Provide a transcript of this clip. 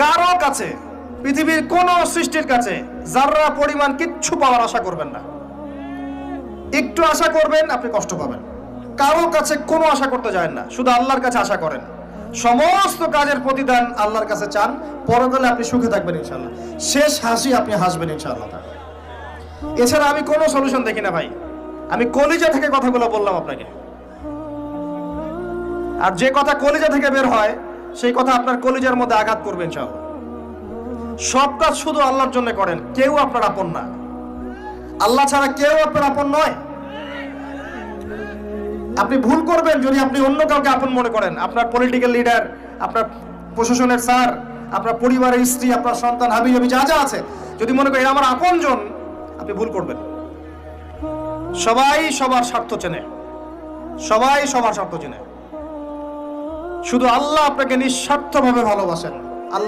কারো কাছে, পৃথিবীর কোন সৃষ্টির কাছে যাররা পরিমাণ কিচ্ছু পাওয়ার আশা করবেন না। একটু আশা করবেন আপনি কষ্ট পাবেন। কারো কাছে কোনো আশা করতে যায় না, শুধু আল্লাহর কাছে আশা করেন। সমস্ত কাজের প্রতিদান আল্লাহর কাছে চান, পরকালে আপনি সুখে থাকবেন ইনশাআল্লাহ। শেষ হাসি আপনি হাসবেন ইনশাআল্লাহ। এছাড়া আমি কোনো সলিউশন দেখি না ভাই। আমি কলিজা থেকে কথাগুলো বললাম আপনাকে, আর যে কথা কলিজা থেকে বের হয় সেই কথা আপনার কলিজার মধ্যে আঘাত করবে ইনশাআল্লাহ। সব কাজ শুধু আল্লাহর জন্য করেন, কেউ আপনার আপন না। আল্লাহ ছাড়া কেউ আপনার আপন নয়। আপনি ভুল করবেন যদি আপনি অন্য কাউকে আপন মনে করেন। আপনার পলিটিক্যাল লিডার, আপনার প্রশাসনের স্যার, আপনার পরিবারের স্ত্রী, আপনার সন্তান, হাবি জাবি যা যা আছে, যদি মনে করেন আমার আপনজন, আপনি ভুল করবেন। সবাই সবার স্বার্থ চেনে, সবাই সবার স্বার্থ চেনে। শুধু আল্লাহ আপনাকে নিঃস্বার্থভাবে ভালোবাসেন।